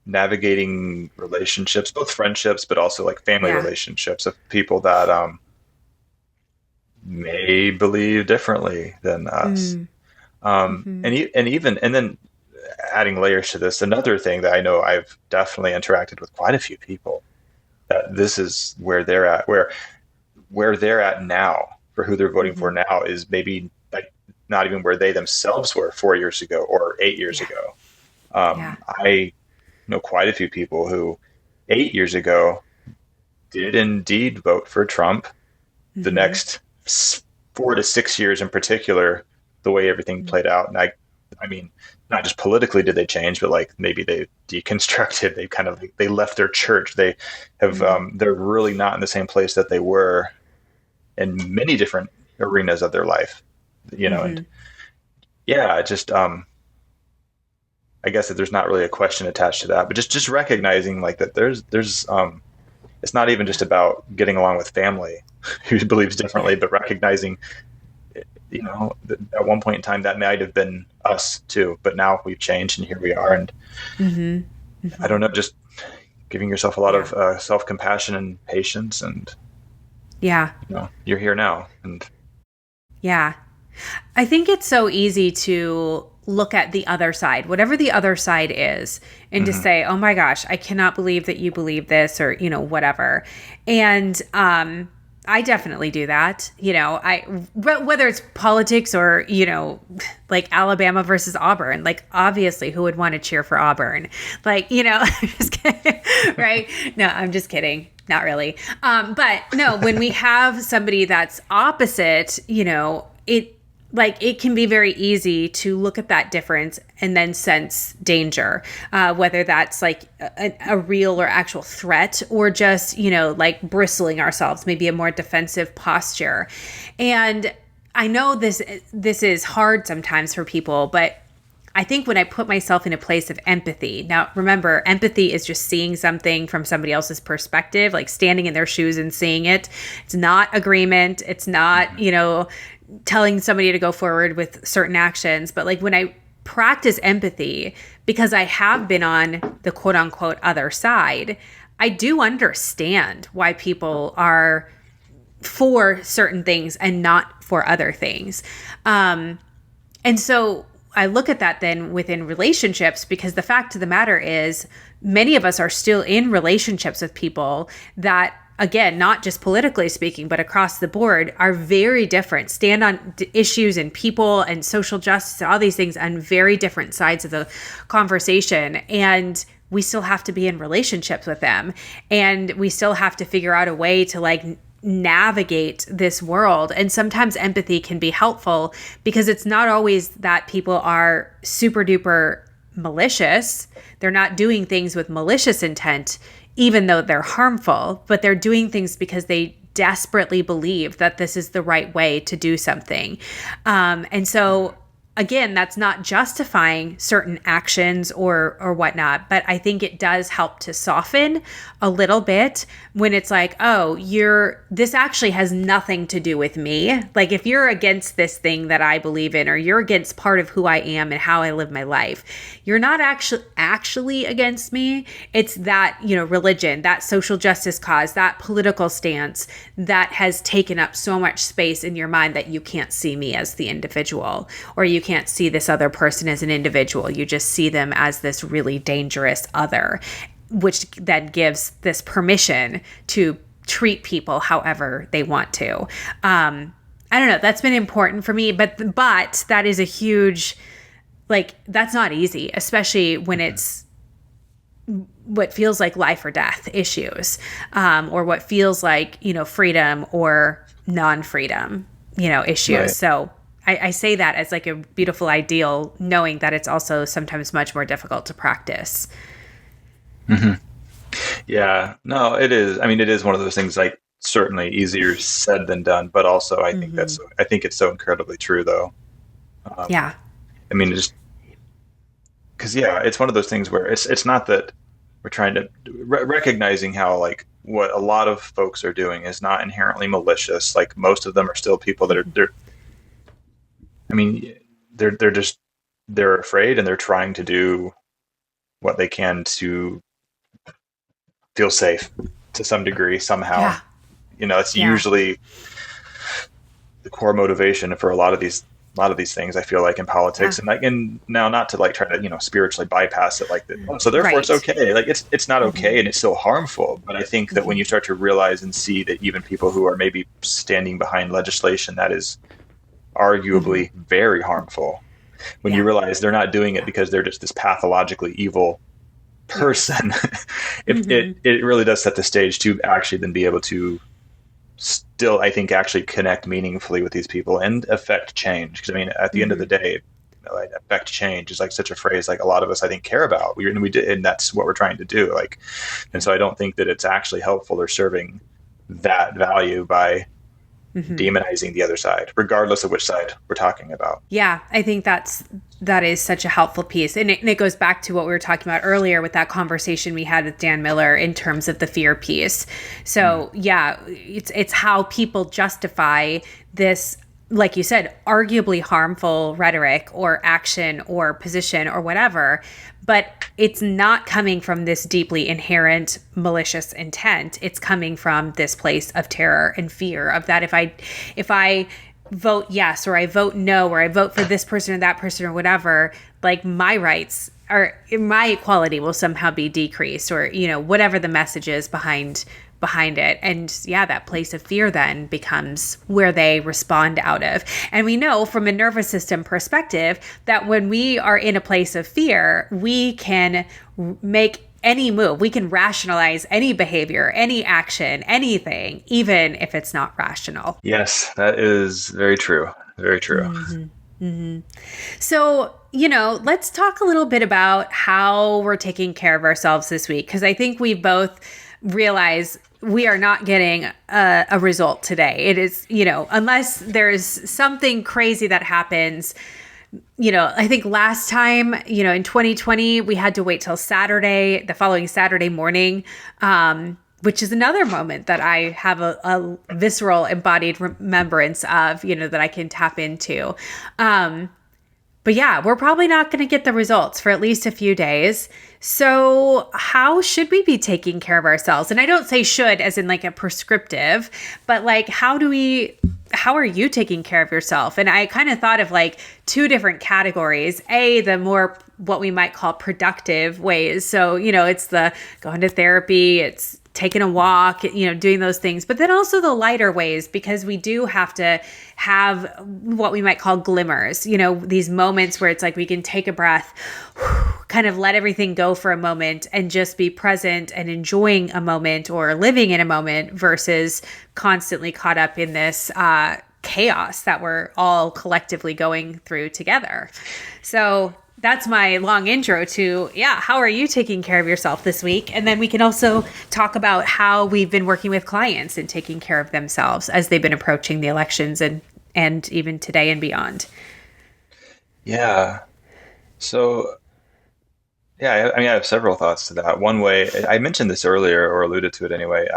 navigating relationships, both friendships, but also like family Yeah. relationships of people that may believe differently than us. Mm. Mm-hmm. And then adding layers to this, another thing that I know I've definitely interacted with quite a few people that this is where they're at, where they're at now for who they're voting for Mm-hmm. now is maybe like not even where they themselves were 4 years ago or 8 years Yeah. ago. Yeah. I know quite a few people who 8 years ago did indeed vote for Trump. The Mm-hmm. next 4 to 6 years in particular, the way everything played out. And I mean, not just politically did they change, but like maybe they deconstructed. They kind of they left their church. They have Mm-hmm. they're really not in the same place that they were in many different arenas of their life. And Mm-hmm. yeah, just I guess that there's not really a question attached to that, but just recognizing like that there's it's not even just about getting along with family who believes Yeah. differently, but recognizing at one point in time that might have been us too, but now we've changed and here we are. And Mm-hmm. I Mm-hmm. don't know, just giving yourself a lot Yeah. of self-compassion and patience, and Yeah. you're here now. And Yeah. I think it's so easy to look at the other side, whatever the other side is, and to mhm, say, "Oh my gosh, I cannot believe that you believe this," or whatever. And I definitely do that. Whether it's politics or like Alabama versus Auburn, like obviously, who would want to cheer for Auburn? Like just kidding, right? No, I'm just kidding. Not really. But no, when we have somebody that's opposite, it can be very easy to look at that difference and then sense danger, whether that's like a real or actual threat, or just, like bristling ourselves, maybe a more defensive posture. And I know this is hard sometimes for people, but I think when I put myself in a place of empathy, now remember, empathy is just seeing something from somebody else's perspective, like standing in their shoes and seeing it. It's not agreement. It's not, telling somebody to go forward with certain actions. But like when I practice empathy, because I have been on the quote unquote other side, I do understand why people are for certain things and not for other things. And so I look at that then within relationships, because the fact of the matter is many of us are still in relationships with people that, again, not just politically speaking, but across the board, are very different, stand on issues and people and social justice and all these things on very different sides of the conversation. And we still have to be in relationships with them. And we still have to figure out a way to like navigate this world. And sometimes empathy can be helpful because it's not always that people are super duper malicious. They're not doing things with malicious intent, even though they're harmful, but they're doing things because they desperately believe that this is the right way to do something. And so again, that's not justifying certain actions or whatnot, but I think it does help to soften a little bit when it's like, oh, this actually has nothing to do with me. Like if you're against this thing that I believe in, or you're against part of who I am and how I live my life, you're not actually against me. It's that, religion, that social justice cause, that political stance that has taken up so much space in your mind that you can't see me as the individual, or you can't see this other person as an individual. You just see them as this really dangerous other, which then gives this permission to treat people however they want to. I don't know. That's been important for me, but that is a huge, that's not easy, especially when it's what feels like life or death issues, or what feels like, freedom or non-freedom, issues. Right. So I say that as like a beautiful ideal, knowing that it's also sometimes much more difficult to practice. Mm-hmm. Yeah, no, it is. I mean, it is one of those things, like certainly easier said than done, but also I think I think it's so incredibly true though. Yeah. I mean, because it's one of those things where it's not that we're trying to recognizing how like what a lot of folks are doing is not inherently malicious. Like most of them are still people that are they're afraid and they're trying to do what they can to feel safe to some degree somehow. Yeah. It's usually the core motivation for a lot of these things, I feel like, in politics. And now not to like try to spiritually bypass it like that. So therefore it's okay. Like it's not okay and it's still harmful. But I think that when you start to realize and see that even people who are maybe standing behind legislation that is arguably very harmful, when you realize they're not doing it because they're just this pathologically evil person, it really does set the stage to actually then be able to still, I think, actually connect meaningfully with these people and affect change. Because I mean, at the end of the day, affect change is like such a phrase like a lot of us I think care about. We did, and that's what we're trying to do. Like, and so I don't think that it's actually helpful or serving that value by demonizing the other side, regardless of which side we're talking about. Yeah, I think that is such a helpful piece. And it goes back to what we were talking about earlier with that conversation we had with Dan Miller in terms of the fear piece. So it's how people justify this, like you said, arguably harmful rhetoric or action or position or whatever, but it's not coming from this deeply inherent malicious intent. It's coming from this place of terror and fear of that if I vote yes, or I vote no, or I vote for this person or that person or whatever, like my rights or my equality will somehow be decreased, or, whatever the message is behind it. And that place of fear then becomes where they respond out of. And we know from a nervous system perspective that when we are in a place of fear, we can make any move. We can rationalize any behavior, any action, anything, even if it's not rational. Yes, that is very true. Very true. So, let's talk a little bit about how we're taking care of ourselves this week, because I think we both realize we are not getting a result today. It is, unless there's something crazy that happens. I think last time, in 2020, we had to wait till Saturday, the following Saturday morning, which is another moment that I have a visceral embodied remembrance of, that I can tap into. But yeah, we're probably not going to get the results for at least a few days. So how should we be taking care of ourselves? And I don't say should as in like a prescriptive, but like, how are you taking care of yourself? And I kind of thought of like two different categories. The more what we might call productive ways. So, it's the going to therapy, it's taking a walk, doing those things, but then also the lighter ways, because we do have to have what we might call glimmers, these moments where it's like we can take a breath, kind of let everything go for a moment and just be present and enjoying a moment or living in a moment versus constantly caught up in this chaos that we're all collectively going through together. So that's my long intro to, how are you taking care of yourself this week? And then we can also talk about how we've been working with clients and taking care of themselves as they've been approaching the elections and even today and beyond. Yeah. So, I have several thoughts to that. One way, I mentioned this earlier or alluded to it anyway.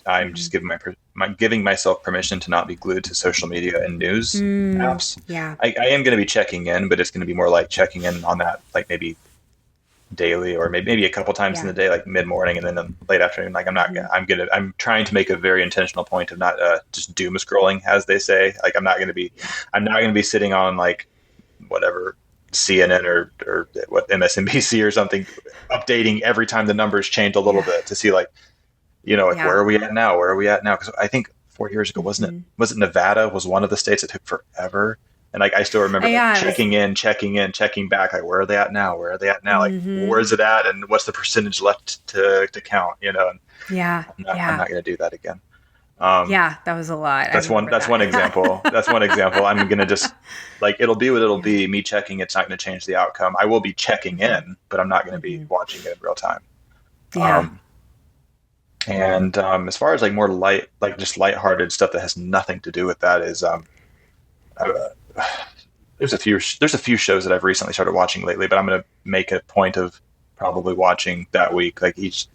I'm just giving myself permission to not be glued to social media and news apps. Yeah. I am going to be checking in, but it's going to be more like checking in on that, like maybe daily or maybe a couple times in the day, like mid morning and then the late afternoon. Like I'm trying to make a very intentional point of not just doom scrolling, as they say. Like I'm not going to be sitting on like whatever CNN or what MSNBC or something, updating every time the numbers change a little bit to see like, where are we at now? Where are we at now? Because I think 4 years ago, wasn't it Nevada was one of the states that took forever. And like, I still remember checking back, like, where are they at now? Where are they at now? Like, where is it at? And what's the percentage left to count, And I'm not going to do that again. That was a lot. That's one example. That's one example. I'm going to just like, it'll be what it'll be. Me checking, it's not going to change the outcome. I will be checking in, but I'm not going to be watching it in real time. Yeah. As far as like more just lighthearted stuff that has nothing to do with that is, there's a few shows that I've recently started watching lately, but I'm going to make a point of probably watching that week, like each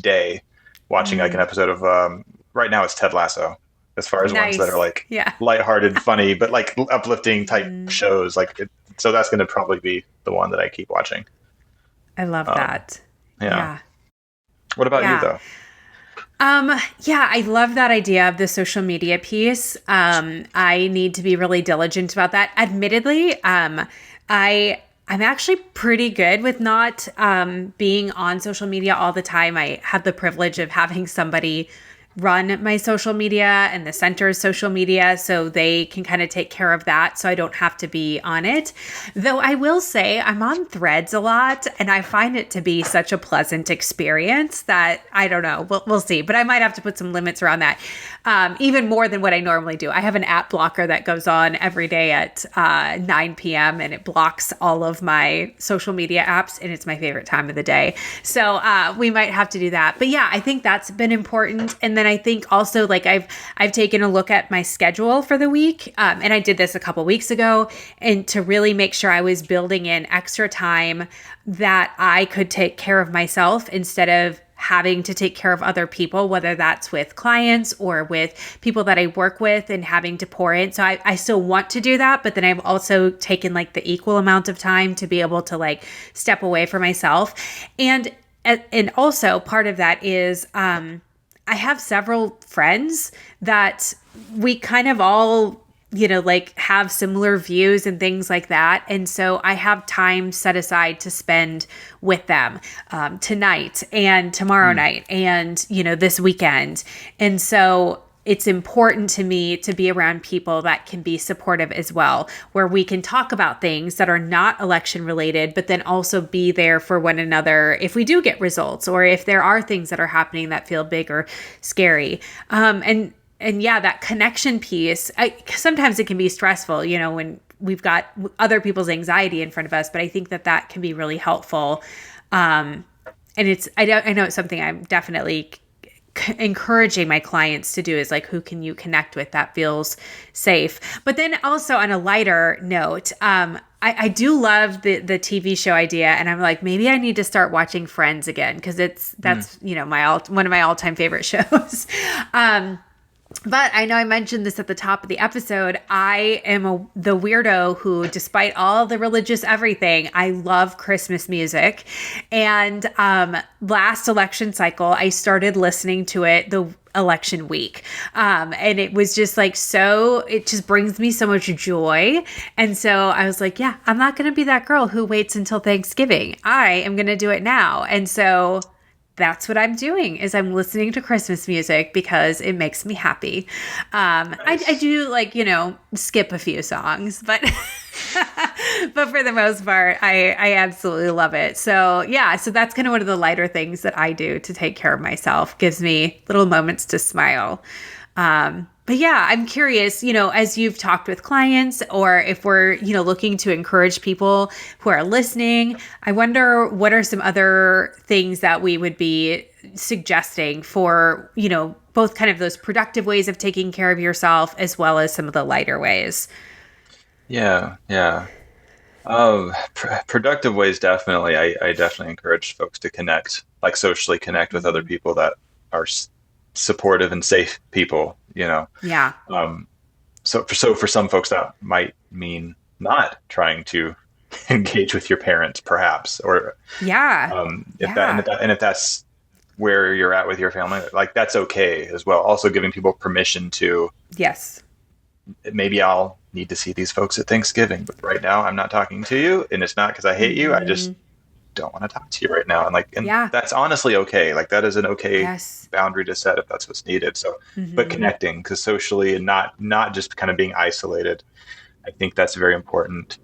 day, watching like an episode of, right now it's Ted Lasso, as far as ones that are like lighthearted, funny, but like uplifting type shows. So that's going to probably be the one that I keep watching. I love that. Yeah. What about you though? I love that idea of the social media piece. I need to be really diligent about that. Admittedly, I'm actually pretty good with not being on social media all the time. I have the privilege of having somebody run my social media and the center's social media, so they can kind of take care of that, so I don't have to be on it. Though I will say I'm on Threads a lot, and I find it to be such a pleasant experience that I don't know. We'll see, but I might have to put some limits around that, even more than what I normally do. I have an app blocker that goes on every day at 9 p.m. and it blocks all of my social media apps, and it's my favorite time of the day. So we might have to do that. But yeah, I think that's been important. And then I think also like I've taken a look at my schedule for the week, and I did this a couple weeks ago, and to really make sure I was building in extra time that I could take care of myself instead of having to take care of other people, whether that's with clients or with people that I work with and having to pour in. So I still want to do that, but then I've also taken like the equal amount of time to be able to like step away for myself. And also part of that is, I have several friends that we kind of all, like have similar views and things like that. And so I have time set aside to spend with them tonight and tomorrow night and, this weekend. And so it's important to me to be around people that can be supportive as well, where we can talk about things that are not election related, but then also be there for one another if we do get results or if there are things that are happening that feel big or scary. And yeah, that connection piece, sometimes it can be stressful, when we've got other people's anxiety in front of us, but I think that can be really helpful. and I know it's something I'm definitely encouraging my clients to do, is like, who can you connect with that feels safe. But then also on a lighter note, I do love the TV show idea, and I'm like, maybe I need to start watching Friends again, because that's one of my all-time favorite shows. But I know I mentioned this at the top of the episode. I am the weirdo who, despite all the religious everything, I love Christmas music. And last election cycle, I started listening to it the election week. And it was just like, it just brings me so much joy. And so I was like, yeah, I'm not going to be that girl who waits until Thanksgiving. I am going to do it now. And so that's what I'm doing, is I'm listening to Christmas music because it makes me happy. Nice. I do, like, skip a few songs, but but for the most part, I absolutely love it. So yeah, so that's kind of one of the lighter things that I do to take care of myself. Gives me little moments to smile. But yeah, I'm curious, as you've talked with clients, or if we're, looking to encourage people who are listening, I wonder what are some other things that we would be suggesting for, both kind of those productive ways of taking care of yourself, as well as some of the lighter ways. Yeah, yeah. Productive ways, definitely. I definitely encourage folks to connect, like socially connect with other Mhm. people that are supportive and safe people. Yeah. Um, so for some folks that might mean not trying to engage with your parents, perhaps, or Yeah. if that Yeah. and if that's where you're at with your family, like that's okay as well. Also giving people permission to, Yes. maybe I'll need to see these folks at Thanksgiving, but right now I'm not talking to you, and it's not because I hate you. I just Hmm. don't want to talk to you right now, and Yeah. that's honestly okay. Like that is an okay Yes. boundary to set if that's what's needed. So, but Hmm. connecting, because socially, and not just kind of being isolated, I think that's very important.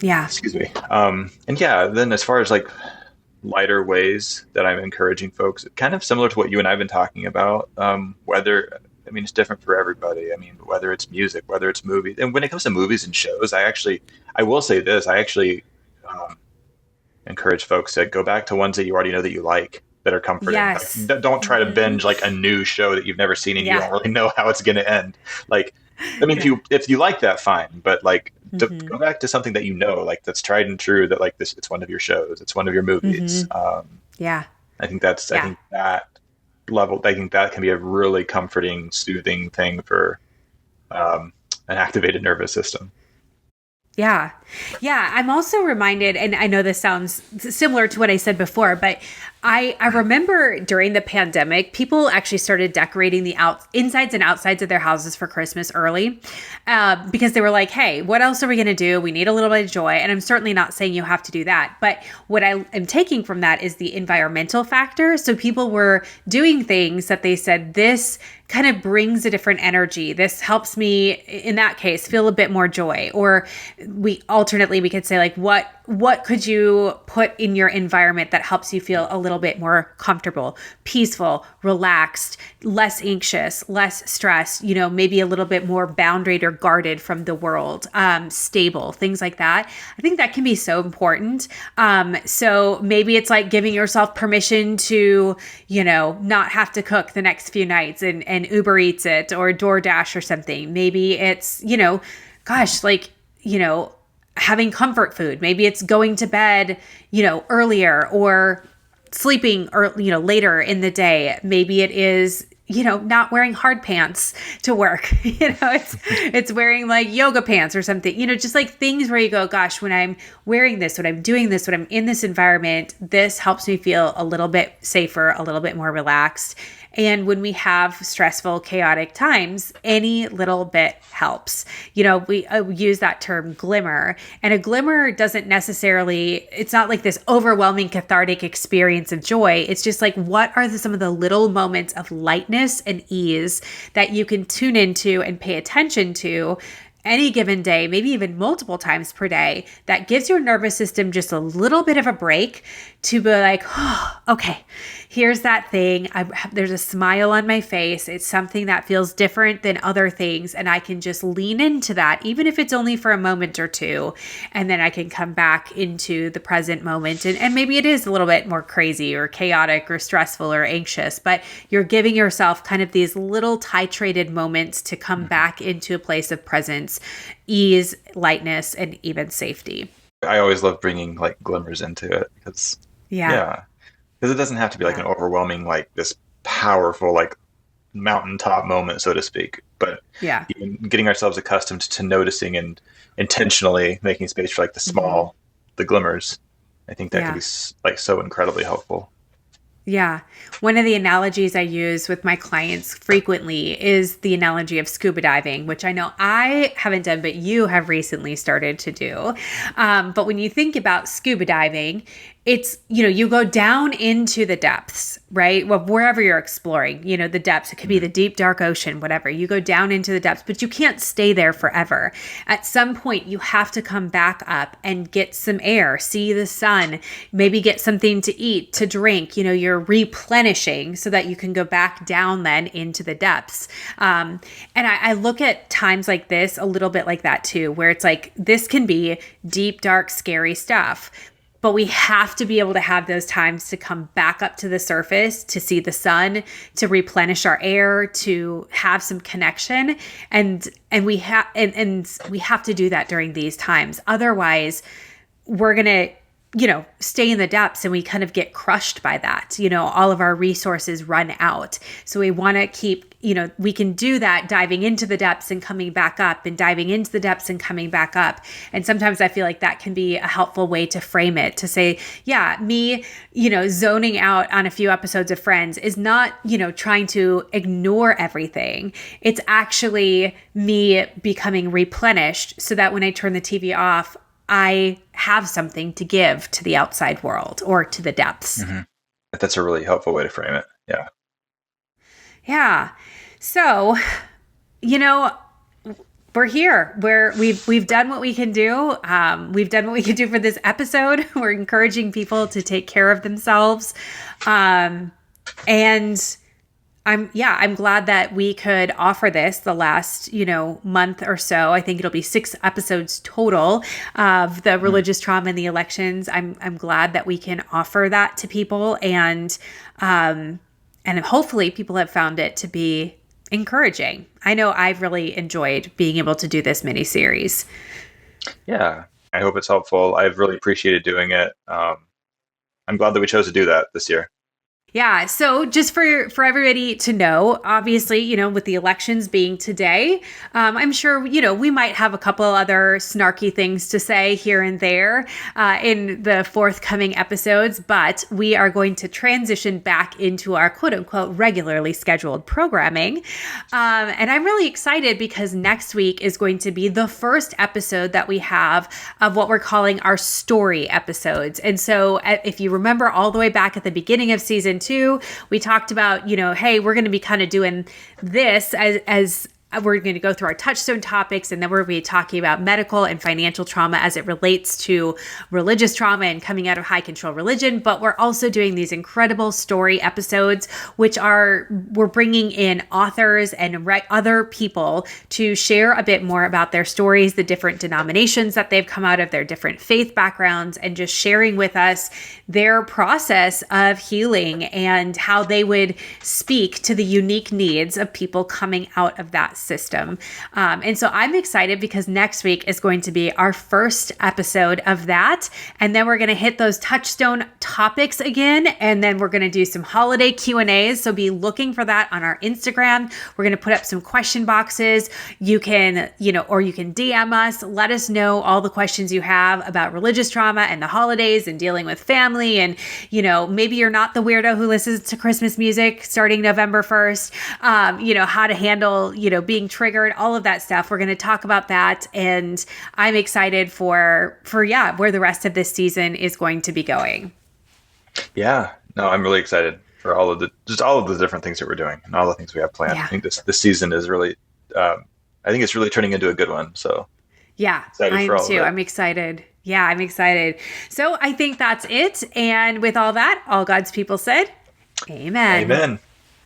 Yeah. Excuse me. And yeah, then as far as like lighter ways that I'm encouraging folks, kind of similar to what you and I've been talking about. Whether I mean, it's different for everybody. I mean, whether it's music, whether it's movies, and when it comes to movies and shows, I will say this: I actually um, encourage folks to go back to ones that you already know that you like, that are comforting. Like, Yes. don't try to Hmm. binge like a new show that you've never seen and you Yeah. don't really know how it's going to end. Like, I mean, Yeah. if you like that, fine, but like to Hmm. go back to something that you know, like that's tried and true, that like this, it's one of your shows, it's one of your movies. Hmm. Yeah. I Yeah. think that level, I think that can be a really comforting, soothing thing for an activated nervous system. Yeah. Yeah. I'm also reminded, and I know this sounds similar to what I said before, but I remember during the pandemic, people actually started decorating the insides and outsides of their houses for Christmas early, because they were like, hey, what else are we going to do? We need a little bit of joy. And I'm certainly not saying you have to do that. But what I am taking from that is the environmental factor. So people were doing things that they said, this kind of brings a different energy. This helps me, in that case, feel a bit more joy. Or we could say, like, what could you put in your environment that helps you feel a little bit more comfortable, peaceful, relaxed, less anxious, less stressed, maybe a little bit more boundaried or guarded from the world, stable, things like that. I think that can be so important. So maybe it's like giving yourself permission to, not have to cook the next few nights and Uber Eats it or DoorDash or something. Maybe it's, gosh, like, having comfort food. Maybe it's going to bed, earlier, or sleeping, or, later in the day. Maybe it is, not wearing hard pants to work. It's wearing like yoga pants or something, just like things where you go, gosh, when I'm wearing this, when I'm doing this, when I'm in this environment, this helps me feel a little bit safer, a little bit more relaxed. And when we have stressful, chaotic times, any little bit helps. We use that term glimmer, and a glimmer doesn't necessarily, it's not like this overwhelming cathartic experience of joy. It's just like, what are some of the little moments of lightness and ease that you can tune into and pay attention to any given day, maybe even multiple times per day, that gives your nervous system just a little bit of a break to be like, oh, okay, here's that thing. There's a smile on my face. It's something that feels different than other things. And I can just lean into that, even if it's only for a moment or two. And then I can come back into the present moment. And maybe it is a little bit more crazy or chaotic or stressful or anxious, but you're giving yourself kind of these little titrated moments to come back into a place of presence, ease, lightness, and even safety. I always love bringing like glimmers into it because, Yeah. yeah, because it doesn't have to be like Yeah. an overwhelming, like this powerful, like mountaintop moment, so to speak. But Yeah. even getting ourselves accustomed to noticing and intentionally making space for like the Mhm. small, the glimmers, I think that could be Yeah. like so incredibly helpful. Yeah. One of the analogies I use with my clients frequently is the analogy of scuba diving, which I know I haven't done, but you have recently started to do. But when you think about scuba diving, it's, you go down into the depths, right? Well, wherever you're exploring, the depths, it could be the deep, dark ocean, whatever. You go down into the depths, but you can't stay there forever. At some point, you have to come back up and get some air, see the sun, maybe get something to eat, to drink. You're replenishing so that you can go back down then into the depths. And I look at times like this a little bit like that too, where it's like, this can be deep, dark, scary stuff. But we have to be able to have those times to come back up to the surface, to see the sun, to replenish our air, to have some connection. And we have and we have to do that during these times. Otherwise, we're gonna stay in the depths and we kind of get crushed by that. All of our resources run out. So we want to keep, we can do that diving into the depths and coming back up, and diving into the depths and coming back up. And sometimes I feel like that can be a helpful way to frame it, to say, yeah, me, zoning out on a few episodes of Friends is not, trying to ignore everything. It's actually me becoming replenished so that when I turn the TV off, I have something to give to the outside world or to the depths. Mm-hmm. That's a really helpful way to frame it. Yeah. Yeah. So, we're here. We've done what we can do. We've done what we can do for this episode. We're encouraging people to take care of themselves. And I'm glad that we could offer this the last, month or so. I think it'll be 6 episodes total of the religious trauma and the elections. I'm glad that we can offer that to people, and hopefully people have found it to be encouraging. I know I've really enjoyed being able to do this mini series. Yeah. I hope it's helpful. I've really appreciated doing it. I'm glad that we chose to do that this year. Yeah. So just for everybody to know, obviously, with the elections being today, I'm sure, we might have a couple other snarky things to say here and there in the forthcoming episodes, but we are going to transition back into our quote unquote regularly scheduled programming. And I'm really excited because next week is going to be the first episode that we have of what we're calling our story episodes. And so if you remember all the way back at the beginning of season 2, we talked about, hey, we're going to be kind of doing this as we're going to go through our touchstone topics, and then we're going to be talking about medical and financial trauma as it relates to religious trauma and coming out of high control religion. But we're also doing these incredible story episodes, which we're bringing in authors and other people to share a bit more about their stories, the different denominations that they've come out of, their different faith backgrounds, and just sharing with us their process of healing and how they would speak to the unique needs of people coming out of that system. And so I'm excited because next week is going to be our first episode of that. And then we're going to hit those touchstone topics again. And then we're going to do some holiday Q&As. So be looking for that on our Instagram. We're going to put up some question boxes. You can, or you can DM us. Let us know all the questions you have about religious trauma and the holidays and dealing with family. And, maybe you're not the weirdo who listens to Christmas music starting November 1st, how to handle, being triggered, all of that stuff. We're going to talk about that. And I'm excited for where the rest of this season is going to be going. Yeah, no, I'm really excited for all of the different things that we're doing and all the things we have planned. Yeah. I think this season is really, I think it's really turning into a good one. So yeah, I am too. I'm excited. Yeah, I'm excited. So I think that's it. And with all that, all God's people said, Amen. Amen.